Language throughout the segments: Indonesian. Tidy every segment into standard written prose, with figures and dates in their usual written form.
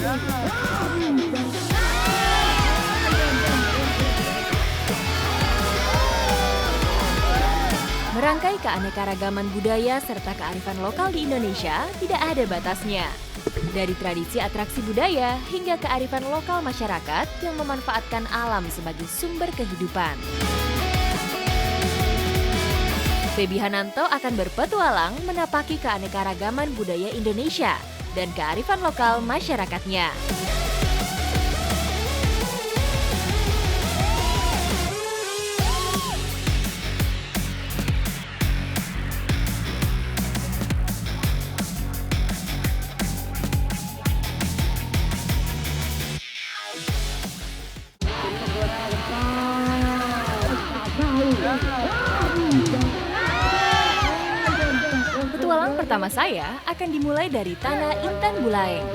Merangkai keanekaragaman budaya serta kearifan lokal di Indonesia tidak ada batasnya. Dari tradisi atraksi budaya hingga kearifan lokal masyarakat yang memanfaatkan alam sebagai sumber kehidupan. Febi Hananto akan berpetualang menapaki keanekaragaman budaya Indonesia dan kearifan lokal masyarakatnya. Petualang pertama saya akan dimulai dari Tanah Intan Bulaeng.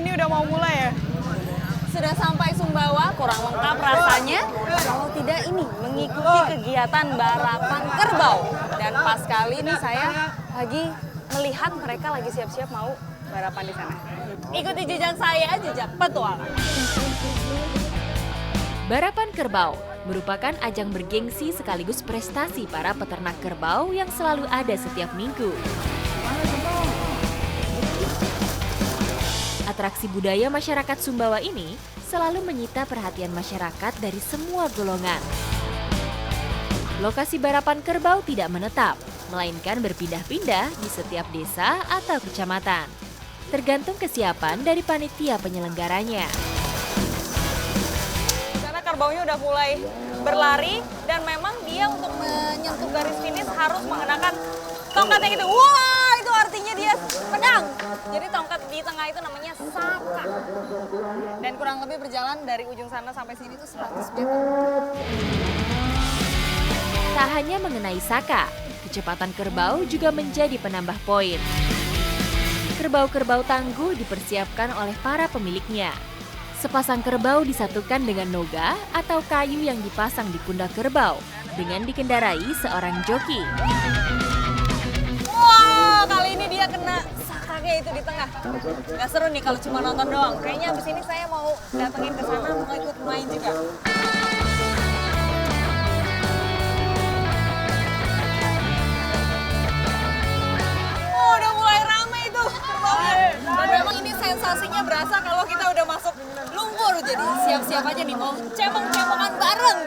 Ini udah mau mulai ya? Sudah sampai Sumbawa, kurang lengkap rasanya kalau tidak ini mengikuti kegiatan balapan kerbau. Dan pas kali ini saya lagi melihat mereka lagi siap-siap mau balapan di sana. Ikuti jejak saya, jejak petualang. Barapan kerbau merupakan ajang bergengsi sekaligus prestasi para peternak kerbau yang selalu ada setiap minggu. Atraksi budaya masyarakat Sumbawa ini selalu menyita perhatian masyarakat dari semua golongan. Lokasi barapan kerbau tidak menetap, melainkan berpindah-pindah di setiap desa atau kecamatan. Tergantung kesiapan dari panitia penyelenggaranya. Kerbaunya udah mulai berlari dan memang dia untuk menyentuh garis finish harus mengenakan tongkat yang itu. Wah, itu artinya dia pedang. Jadi tongkat di tengah itu namanya saka. Dan kurang lebih berjalan dari ujung sana sampai sini itu 100 meter. Tak hanya mengenai saka, kecepatan kerbau juga menjadi penambah poin. Kerbau-kerbau tangguh dipersiapkan oleh para pemiliknya. Sepasang kerbau disatukan dengan noga atau kayu yang dipasang di pundak kerbau dengan dikendarai seorang joki. Wah, kali ini dia kena sakanya itu di tengah. Gak seru nih kalau cuma nonton doang. Kayaknya abis ini saya mau datengin ke sana mau ikut main juga. Oh, udah mulai ramai itu kerbaunya. Dan memang ini sensasinya berasa kalau kita udah masuk lumpur, jadi siap-siap aja nih mau cemong-cemongan bareng.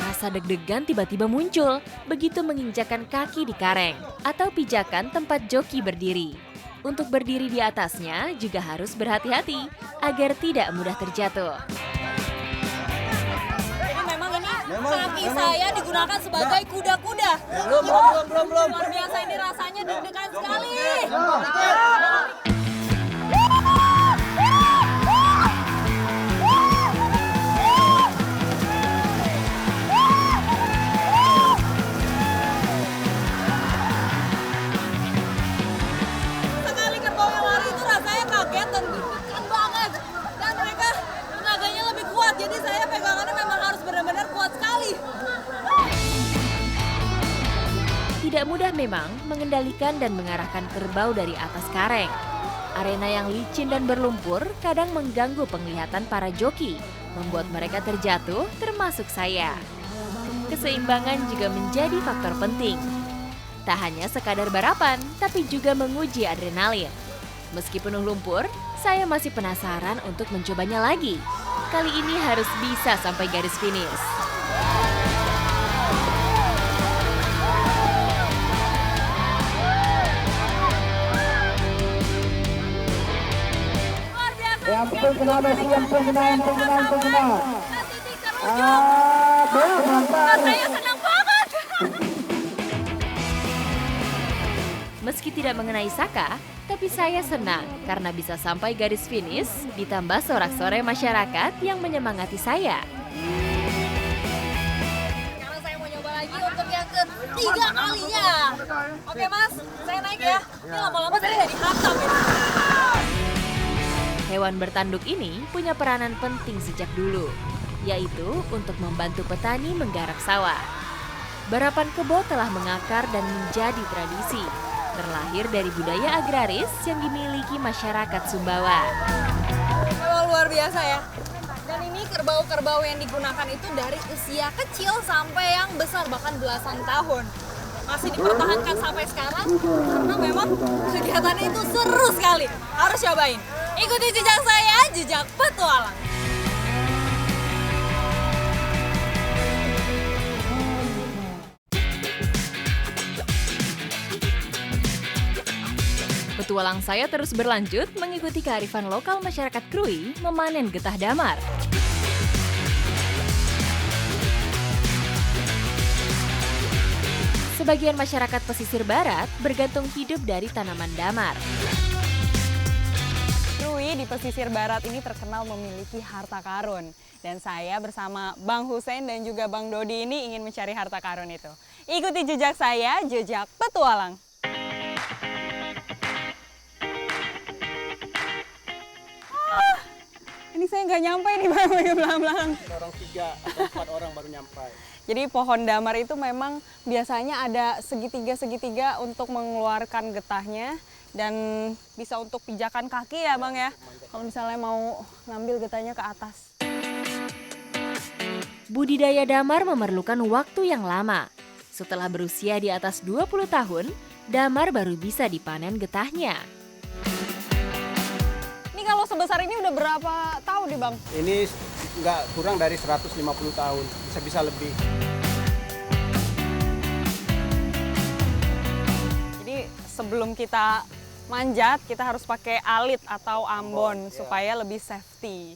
Rasa deg-degan tiba-tiba muncul begitu menginjakan kaki di kareng atau pijakan tempat joki berdiri. Untuk berdiri di atasnya juga harus berhati-hati agar tidak mudah terjatuh. Jadi memang ini kaki saya digunakan sebagai kuda-kuda. Belum. Luar biasa ini rasanya deg-degan sekali. Jadi saya pegangannya memang harus benar-benar kuat sekali. Tidak mudah memang mengendalikan dan mengarahkan kerbau dari atas kareng. Arena yang licin dan berlumpur kadang mengganggu penglihatan para joki, membuat mereka terjatuh termasuk saya. Keseimbangan juga menjadi faktor penting. Tak hanya sekadar barapan, tapi juga menguji adrenalin. Meski penuh lumpur, saya masih penasaran untuk mencobanya lagi. Kali ini harus bisa sampai garis finish. Luar biasa. Yang kena. Saya senang banget. Meski tidak mengenai saka, tapi saya senang karena bisa sampai garis finish ditambah sorak-sorai masyarakat yang menyemangati saya. Sekarang saya mau nyoba lagi untuk yang ketiga kalinya. Oke mas, saya naik ya. Ini lama-lama saya jadi hantam ini. Hewan bertanduk ini punya peranan penting sejak dulu, yaitu untuk membantu petani menggarap sawah. Barapan kebo telah mengakar dan menjadi tradisi. terlahir dari budaya agraris yang dimiliki masyarakat Sumbawa. Memang luar biasa ya. Dan ini kerbau-kerbau yang digunakan itu dari usia kecil sampai yang besar, bahkan belasan tahun. Masih dipertahankan sampai sekarang karena memang kegiatannya itu seru sekali. Harus cobain. Ikuti jejak saya, jejak petualang. Petualang saya terus berlanjut mengikuti kearifan lokal masyarakat Krui memanen getah damar. Sebagian masyarakat pesisir barat bergantung hidup dari tanaman damar. Krui di pesisir barat ini terkenal memiliki harta karun. Dan saya bersama Bang Hussein dan juga Bang Dodi ini ingin mencari harta karun itu. Ikuti jejak saya, jejak petualang. Ini saya nggak nyampe nih Bang, belakang. Orang 3 atau 4 orang baru nyampai. Jadi pohon damar itu memang biasanya ada segitiga-segitiga untuk mengeluarkan getahnya dan bisa untuk pijakan kaki ya Bang ya. Kalau misalnya mau ngambil getahnya ke atas. Budidaya damar memerlukan waktu yang lama. Setelah berusia di atas 20 tahun, damar baru bisa dipanen getahnya. Ini kalau sebesar ini udah berapa tahun nih Bang? Ini nggak kurang dari 150 tahun, bisa lebih. Jadi sebelum kita manjat, kita harus pakai alit atau ambon supaya lebih safety.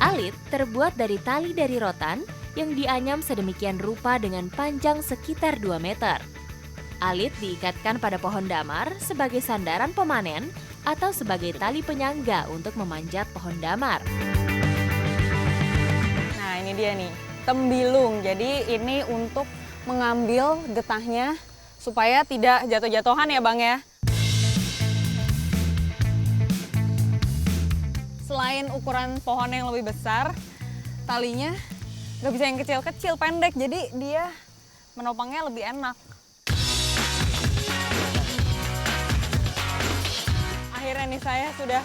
Alit terbuat dari tali dari rotan yang dianyam sedemikian rupa dengan panjang sekitar 2 meter. Alit diikatkan pada pohon damar sebagai sandaran pemanen atau sebagai tali penyangga untuk memanjat pohon damar. Nah ini dia nih, tembilung. Jadi ini untuk mengambil getahnya supaya tidak jatuh-jatuhan ya Bang ya. Selain ukuran pohon yang lebih besar, talinya nggak bisa yang kecil-kecil, pendek. Jadi dia menopangnya lebih enak. Akhirnya nih saya sudah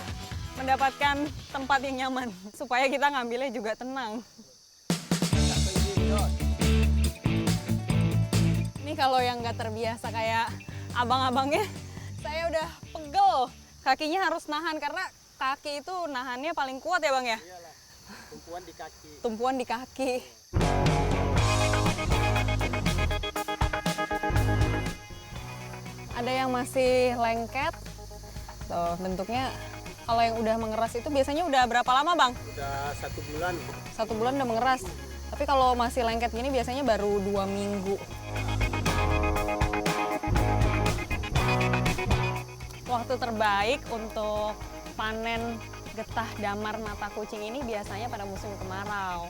mendapatkan tempat yang nyaman supaya kita ngambilnya juga tenang. Ini kalau yang nggak terbiasa kayak abang-abangnya, saya udah pegel. Kakinya harus nahan karena kaki itu nahannya paling kuat ya Bang ya? Iyalah, tumpuan di kaki. Tumpuan di kaki. Ada yang masih lengket. Tuh, bentuknya kalau yang udah mengeras itu biasanya udah berapa lama Bang? Udah 1 bulan. 1 bulan udah mengeras. Tapi kalau masih lengket gini biasanya baru 2 minggu. Waktu terbaik untuk panen getah damar mata kucing ini biasanya pada musim kemarau.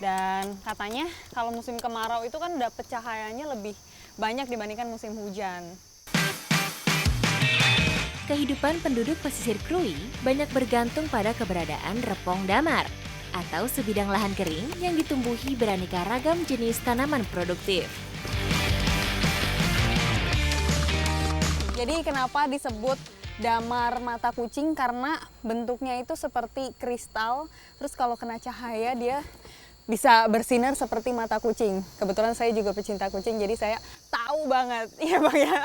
Dan katanya kalau musim kemarau itu kan dapet cahayanya lebih banyak dibandingkan musim hujan. Kehidupan penduduk pesisir Krui banyak bergantung pada keberadaan repong damar atau sebidang lahan kering yang ditumbuhi beraneka ragam jenis tanaman produktif. Jadi kenapa disebut damar mata kucing? Karena bentuknya itu seperti kristal, terus kalau kena cahaya dia bisa bersinar seperti mata kucing. Kebetulan saya juga pecinta kucing, jadi saya tahu banget. Iya Bang ya.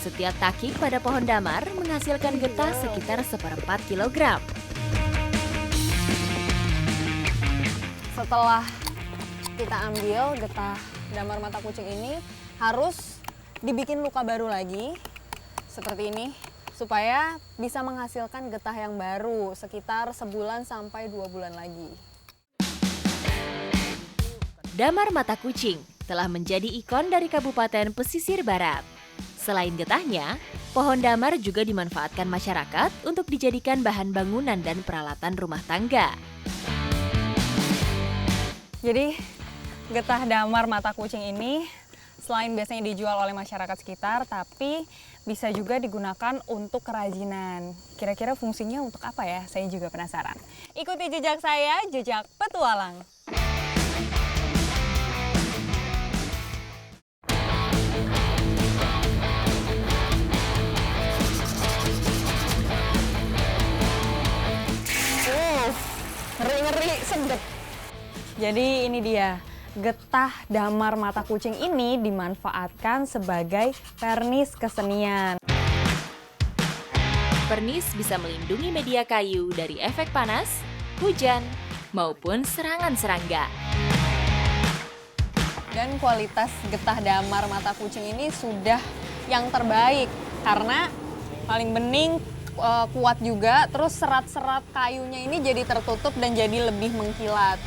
Setiap takik pada pohon damar menghasilkan getah sekitar 1/4 kilogram. Setelah kita ambil getah damar mata kucing ini, harus dibikin luka baru lagi seperti ini supaya bisa menghasilkan getah yang baru sekitar sebulan sampai 2 bulan lagi. Damar mata kucing telah menjadi ikon dari Kabupaten Pesisir Barat. Selain getahnya, pohon damar juga dimanfaatkan masyarakat untuk dijadikan bahan bangunan dan peralatan rumah tangga. Jadi getah damar mata kucing ini selain biasanya dijual oleh masyarakat sekitar, tapi bisa juga digunakan untuk kerajinan. Kira-kira fungsinya untuk apa ya? Saya juga penasaran. Ikuti jejak saya, jejak petualang. Jadi ini dia, getah damar mata kucing ini dimanfaatkan sebagai vernis kesenian. Vernis bisa melindungi media kayu dari efek panas, hujan, maupun serangan serangga. Dan kualitas getah damar mata kucing ini sudah yang terbaik karena paling bening, kuat juga, terus serat-serat kayunya ini jadi tertutup dan jadi lebih mengkilat.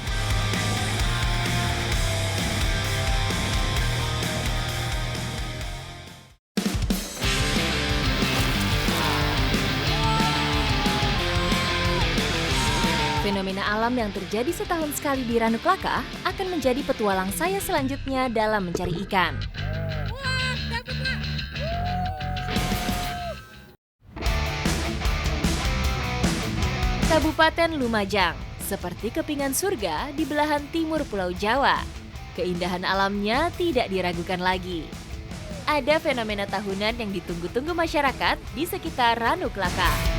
Fenomena alam yang terjadi setahun sekali di Ranuklaka akan menjadi petualang saya selanjutnya dalam mencari ikan. Kabupaten Lumajang, seperti kepingan surga di belahan timur Pulau Jawa. Keindahan alamnya tidak diragukan lagi. Ada fenomena tahunan yang ditunggu-tunggu masyarakat di sekitar Ranuklaka.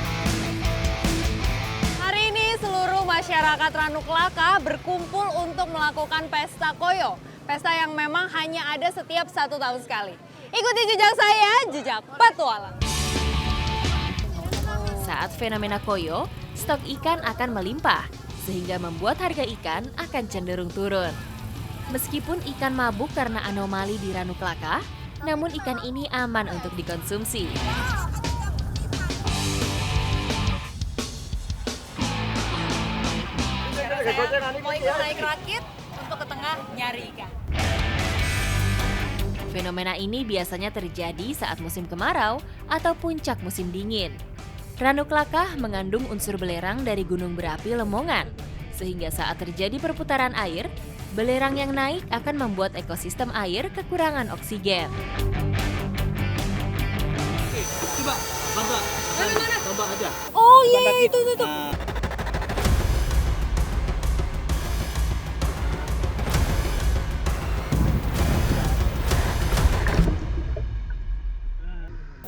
Hari ini seluruh masyarakat Ranuklaka berkumpul untuk melakukan pesta koyo. Pesta yang memang hanya ada setiap 1 tahun sekali. Ikuti jejak saya, jejak petualang. Saat fenomena koyo, stok ikan akan melimpah, sehingga membuat harga ikan akan cenderung turun. Meskipun ikan mabuk karena anomali di Ranuklaka, namun ikan ini aman untuk dikonsumsi. Saya mau ikut naik rakit untuk ke tengah nyari ikan. Fenomena ini biasanya terjadi saat musim kemarau atau puncak musim dingin. Ranuklaka mengandung unsur belerang dari gunung berapi Lemongan, sehingga saat terjadi perputaran air, belerang yang naik akan membuat ekosistem air kekurangan oksigen. Coba, tambah. Tambah aja. Oh iya, itu.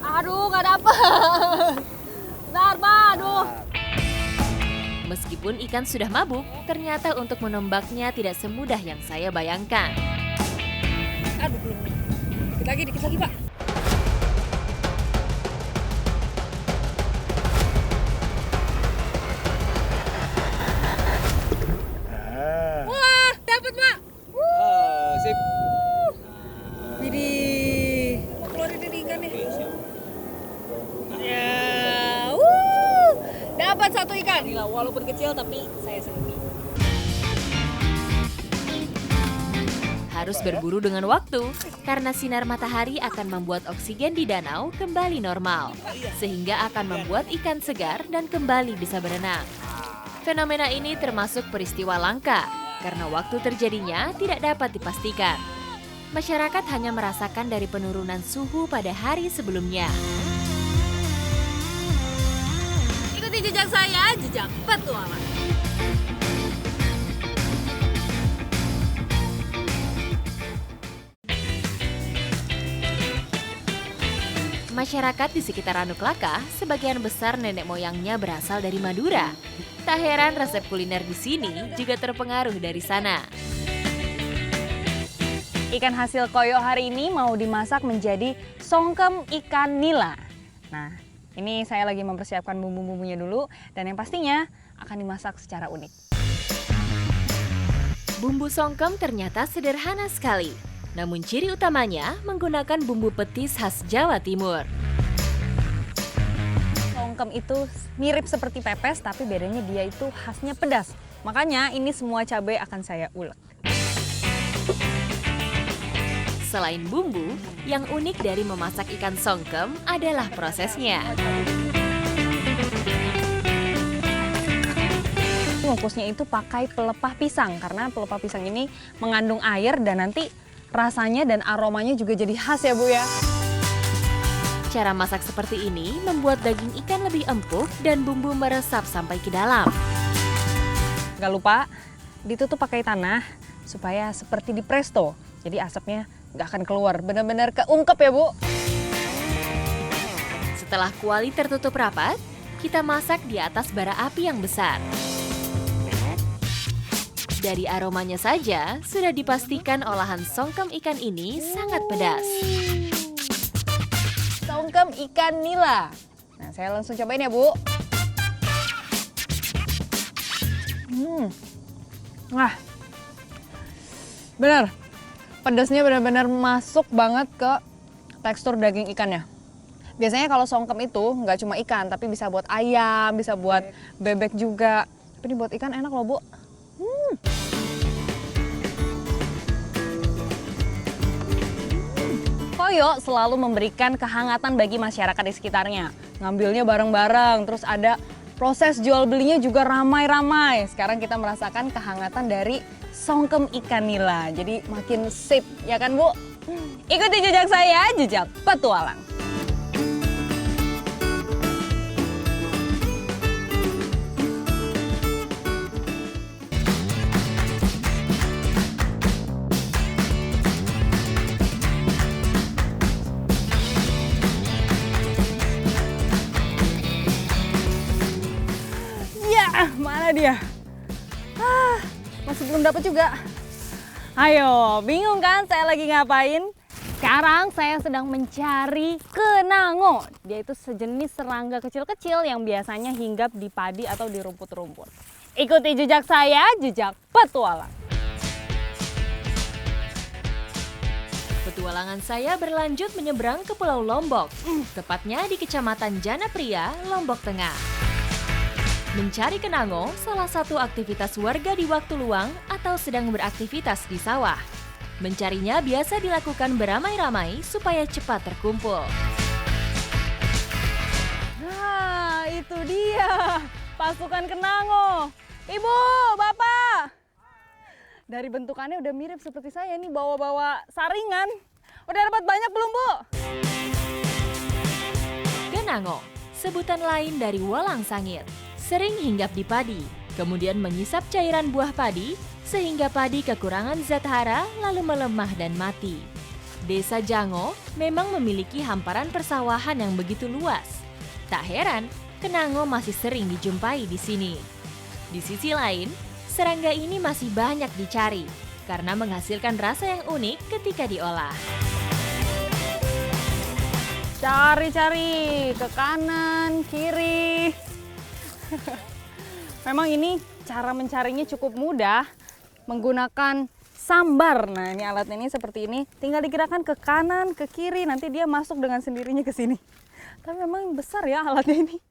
Aduh, gak dapet. Bentar, aduh. Meskipun ikan sudah mabuk, ternyata untuk menembaknya tidak semudah yang saya bayangkan. Aduh, belum. Dikit lagi, Pak. Wah, dapet, Pak. Sip. Widih. Mau keluarin ini ikan nih. Ya, dapat 1 ikan. Gila, walaupun kecil tapi saya senang. Harus berburu dengan waktu, karena sinar matahari akan membuat oksigen di danau kembali normal, sehingga akan membuat ikan segar dan kembali bisa berenang. Fenomena ini termasuk peristiwa langka, karena waktu terjadinya tidak dapat dipastikan. Masyarakat hanya merasakan dari penurunan suhu pada hari sebelumnya. Ikuti jejak saya, jejak petualang. Masyarakat di sekitar Ranuklaka, sebagian besar nenek moyangnya berasal dari Madura. Tak heran resep kuliner di sini juga terpengaruh dari sana. Ikan hasil koyo hari ini mau dimasak menjadi songkem ikan nila. Nah, ini saya lagi mempersiapkan bumbu-bumbunya dulu dan yang pastinya akan dimasak secara unik. Bumbu songkem ternyata sederhana sekali. Namun ciri utamanya menggunakan bumbu petis khas Jawa Timur. Songkem itu mirip seperti pepes tapi bedanya dia itu khasnya pedas. Makanya ini semua cabai akan saya ulek. Selain bumbu, yang unik dari memasak ikan songkem adalah prosesnya. Mengukusnya itu pakai pelepah pisang karena pelepah pisang ini mengandung air dan nanti rasanya dan aromanya juga jadi khas ya Bu ya. Cara masak seperti ini membuat daging ikan lebih empuk dan bumbu meresap sampai ke dalam. Gak lupa ditutup pakai tanah supaya seperti di presto. Jadi asapnya gak akan keluar, benar-benar keungkep ya Bu. Setelah kuali tertutup rapat, kita masak di atas bara api yang besar. Dari aromanya saja, sudah dipastikan olahan songkem ikan ini sangat pedas. Songkem ikan nila. Nah, saya langsung cobain ya, Bu. Nah, benar. Pedasnya benar-benar masuk banget ke tekstur daging ikannya. Biasanya kalau songkem itu nggak cuma ikan, tapi bisa buat ayam, bisa buat bebek juga. Tapi ini buat ikan enak loh, Bu. Koyo selalu memberikan kehangatan bagi masyarakat di sekitarnya. Ngambilnya bareng-bareng, terus ada proses jual belinya juga ramai-ramai. Sekarang kita merasakan kehangatan dari songkem ikan nila. Jadi makin sip, ya kan Bu? Ikuti jejak saya, jejak petualang. Mana dia? Masih belum dapat juga. Ayo, bingung kan saya lagi ngapain? Sekarang saya sedang mencari kenango. Dia itu sejenis serangga kecil-kecil yang biasanya hinggap di padi atau di rumput-rumput. Ikuti jejak saya, jejak petualang. Petualangan saya berlanjut menyeberang ke Pulau Lombok, tepatnya di Kecamatan Janapria, Lombok Tengah. Mencari kenango salah satu aktivitas warga di waktu luang atau sedang beraktivitas di sawah. Mencarinya biasa dilakukan beramai-ramai supaya cepat terkumpul. Nah, itu dia pasukan kenango. Ibu, Bapak. Dari bentukannya udah mirip seperti saya nih, bawa-bawa saringan. Udah dapat banyak belum, Bu? Kenango, sebutan lain dari walang sangit. Sering hinggap di padi, kemudian mengisap cairan buah padi sehingga padi kekurangan zat hara lalu melemah dan mati. Desa Jango memang memiliki hamparan persawahan yang begitu luas. Tak heran, kenango masih sering dijumpai di sini. Di sisi lain, serangga ini masih banyak dicari karena menghasilkan rasa yang unik ketika diolah. Cari-cari ke kanan, kiri. Memang ini cara mencarinya cukup mudah menggunakan sambar. Nah, ini alat ini seperti ini, tinggal digerakkan ke kanan, ke kiri, nanti dia masuk dengan sendirinya ke sini. Tapi memang besar ya alatnya ini.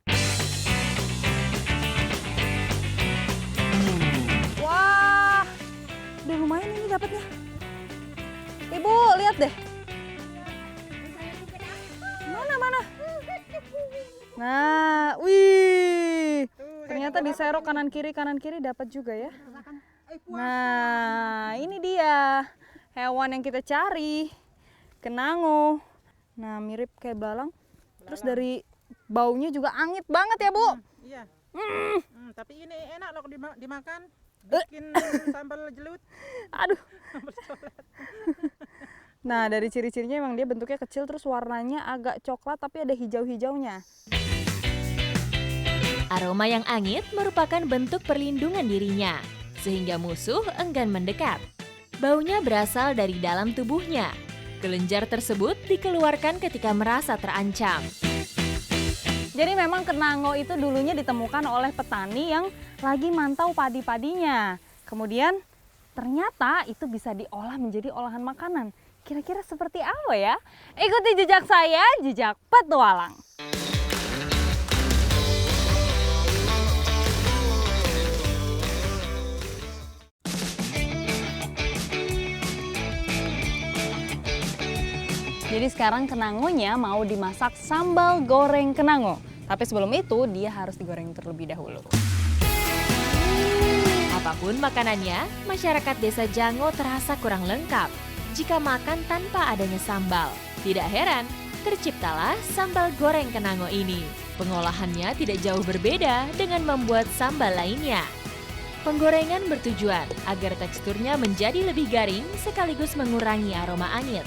Wah, udah lumayan ini dapatnya. Ibu, lihat deh. Mana? Nah, wih. Ternyata diserok kanan kiri dapat juga ya. Nah, ini dia hewan yang kita cari. Kenango. Nah, mirip kayak belalang. Terus dari baunya juga angit banget ya, Bu. Iya. Tapi ini enak loh dimakan. Bikin sambal jelut. Aduh. Nah, dari ciri-cirinya emang dia bentuknya kecil terus warnanya agak coklat tapi ada hijau-hijaunya. Aroma yang angit merupakan bentuk perlindungan dirinya, sehingga musuh enggan mendekat. Baunya berasal dari dalam tubuhnya. Kelenjar tersebut dikeluarkan ketika merasa terancam. Jadi memang kenango itu dulunya ditemukan oleh petani yang lagi mantau padi-padinya. Kemudian ternyata itu bisa diolah menjadi olahan makanan. Kira-kira seperti apa ya? Ikuti jejak saya, jejak petualang. Jadi sekarang kenangonya mau dimasak sambal goreng kenango. Tapi sebelum itu dia harus digoreng terlebih dahulu. Apapun makanannya, masyarakat desa Jango terasa kurang lengkap jika makan tanpa adanya sambal. Tidak heran, terciptalah sambal goreng kenango ini. Pengolahannya tidak jauh berbeda dengan membuat sambal lainnya. Penggorengan bertujuan agar teksturnya menjadi lebih garing sekaligus mengurangi aroma angit.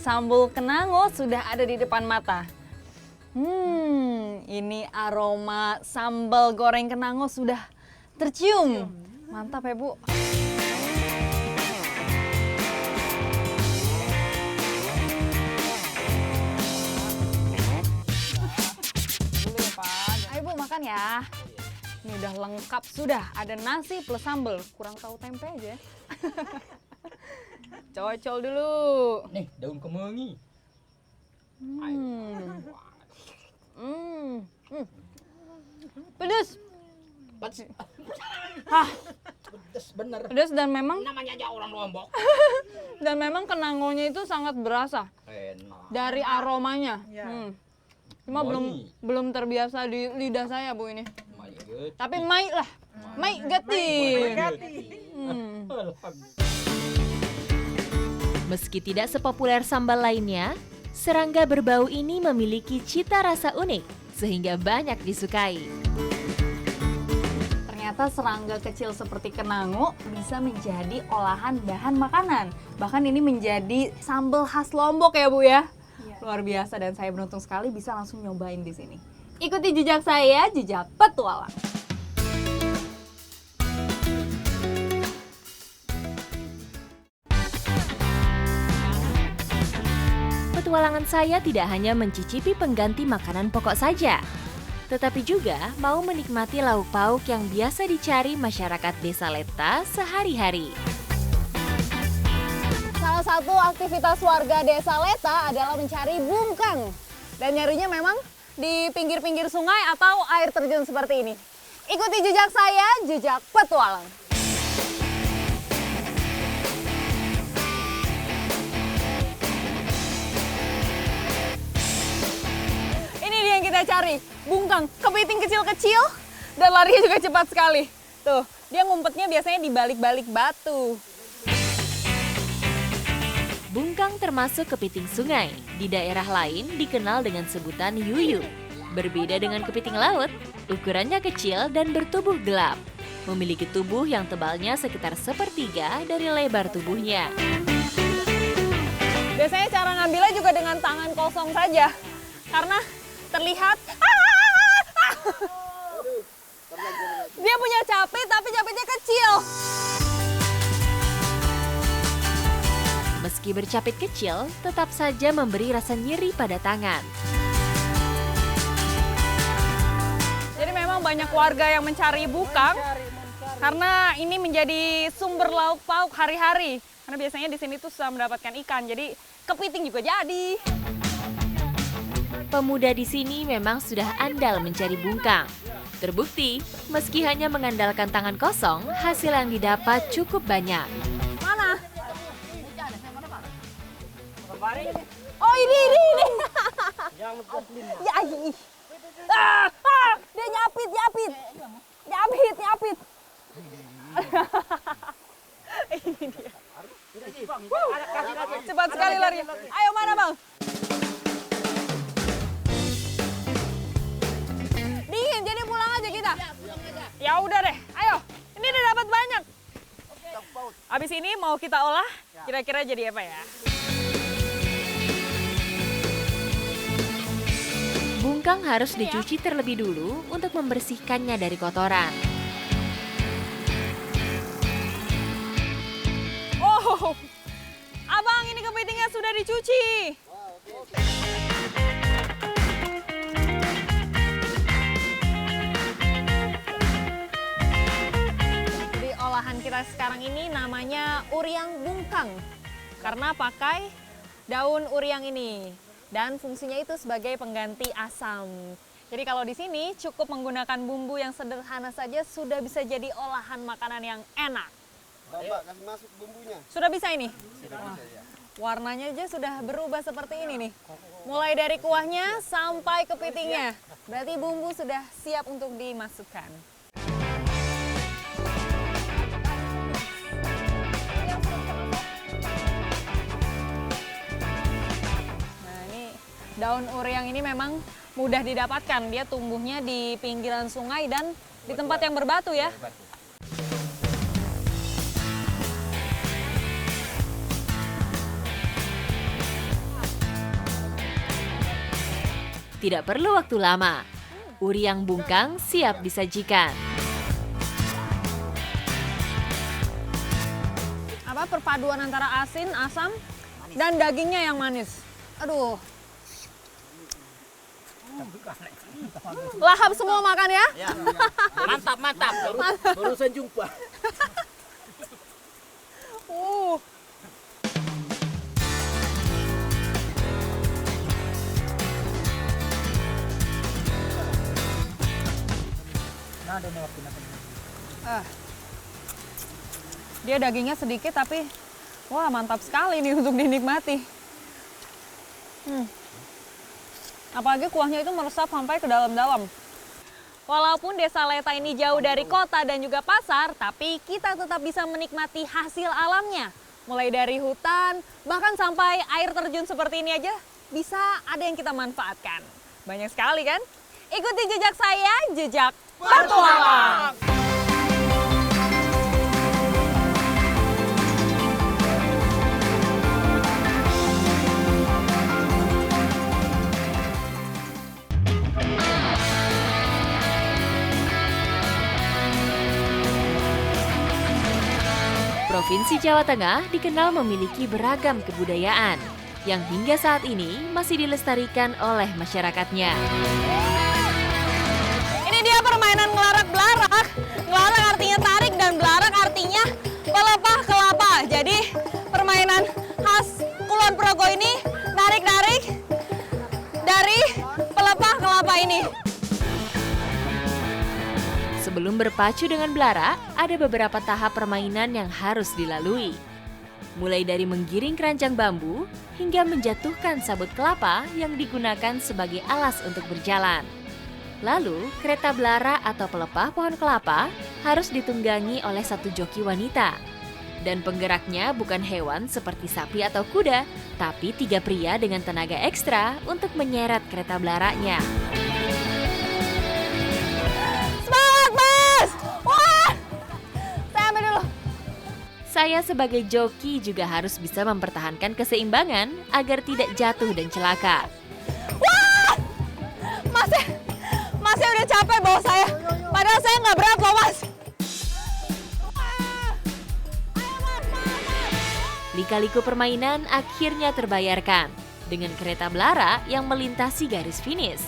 sambal kenango sudah ada di depan mata. Ini aroma sambal goreng kenango sudah tercium. Mantap ya, Bu. Dulu ya, Pak. Ayo, Bu, makan ya. Ini udah lengkap sudah. Ada nasi plus sambal. Kurang tahu tempe aja. Cocol dulu. Nih, daun kemangi. Pedes. Pedes bener. Pedes dan memang Namanya aja orang Lombok. dan memang kenangonya itu sangat berasa Enak. dari aromanya. Ya. Cuma Wangi. belum terbiasa di lidah saya, Bu, ini. Mayat. Tapi mai lah. Mai getin. Meski tidak sepopuler sambal lainnya, serangga berbau ini memiliki cita rasa unik sehingga banyak disukai. Ternyata serangga kecil seperti kenango bisa menjadi olahan bahan makanan. Bahkan ini menjadi sambal khas Lombok ya, Bu ya. Luar biasa dan saya beruntung sekali bisa langsung nyobain di sini. Ikuti jejak saya, jejak petualang. Petualangan saya tidak hanya mencicipi pengganti makanan pokok saja, tetapi juga mau menikmati lauk pauk yang biasa dicari masyarakat Desa Leta sehari-hari. Salah satu aktivitas warga Desa Leta adalah mencari bungkang. Dan nyarinya memang di pinggir-pinggir sungai atau air terjun seperti ini. Ikuti jejak saya, jejak petualang. Ini dia yang kita cari, bungkang, kepiting kecil-kecil dan larinya juga cepat sekali. Tuh, dia ngumpetnya biasanya di balik-balik batu. Bungkang termasuk kepiting sungai. Di daerah lain dikenal dengan sebutan yuyu. Berbeda dengan kepiting laut, ukurannya kecil dan bertubuh gelap. Memiliki tubuh yang tebalnya sekitar sepertiga dari lebar tubuhnya. Biasanya cara ngambilnya juga dengan tangan kosong saja. Karena terlihat dia punya capit tapi capitnya kecil. Meski bercapit kecil, tetap saja memberi rasa nyeri pada tangan. Jadi memang banyak warga yang mencari bungkang karena ini menjadi sumber lauk pauk hari-hari. Karena biasanya di sini tuh susah mendapatkan ikan, jadi kepiting juga jadi. Pemuda di sini memang sudah andal mencari bungkang. Terbukti, meski hanya mengandalkan tangan kosong, hasil yang didapat cukup banyak. Mana? Oh ini. Ya, dia nyapit. Ini dia. Cepat sekali lari. Ayo mana, Bang? Dingin, jadi pulang aja kita. Ya udah deh, ayo. Ini udah dapat banyak. Habis ini mau kita olah, kira-kira jadi apa ya? Bungkang harus dicuci terlebih dulu untuk membersihkannya dari kotoran. Oh, Abang, ini kepitingnya sudah dicuci. Jadi olahan kita sekarang ini namanya uriang bungkang. Karena pakai daun uriang ini. Dan fungsinya itu sebagai pengganti asam. Jadi kalau di sini cukup menggunakan bumbu yang sederhana saja sudah bisa jadi olahan makanan yang enak. Bapak kasih masuk bumbunya. Sudah bisa ini? Wah, warnanya aja sudah berubah seperti ini nih. Mulai dari kuahnya sampai kepitingnya. Berarti bumbu sudah siap untuk dimasukkan. Nah ini daun uriang ini memang mudah didapatkan. Dia tumbuhnya di pinggiran sungai dan di tempat yang berbatu ya. Tidak perlu waktu lama. Uri yang bungkang siap disajikan. Apa perpaduan antara asin, asam, dan dagingnya yang manis. Aduh. Lahap semua makan ya? Mantap, mantap. Barusan jumpa. Uh. Dia dagingnya sedikit tapi wah mantap sekali nih untuk dinikmati. Apalagi kuahnya itu meresap sampai ke dalam-dalam. Walaupun Desa Leta ini jauh dari kota dan juga pasar, tapi kita tetap bisa menikmati hasil alamnya. Mulai dari hutan, bahkan sampai air terjun seperti ini aja bisa ada yang kita manfaatkan. Banyak sekali kan? Ikuti jejak saya, jejak petualang. Provinsi Jawa Tengah dikenal memiliki beragam kebudayaan yang hingga saat ini masih dilestarikan oleh masyarakatnya. Ini dia permainan ngelarak-belarak. Ngelarak artinya tarik dan belarak artinya pelepah kelapa. Jadi permainan khas Kulon Progo ini narik-narik dari pelepah kelapa ini. Sebelum berpacu dengan belarak, ada beberapa tahap permainan yang harus dilalui. Mulai dari menggiring keranjang bambu hingga menjatuhkan sabut kelapa yang digunakan sebagai alas untuk berjalan. Lalu, kereta belarak atau pelepah pohon kelapa harus ditunggangi oleh satu joki wanita. Dan penggeraknya bukan hewan seperti sapi atau kuda, tapi 3 pria dengan tenaga ekstra untuk menyeret kereta belaraknya. Saya sebagai joki juga harus bisa mempertahankan keseimbangan agar tidak jatuh dan celaka. Wah! Masih udah capek bawa saya. Padahal saya nggak berat loh, Mas. Lika-liku permainan akhirnya terbayarkan dengan kereta belarak yang melintasi garis finish.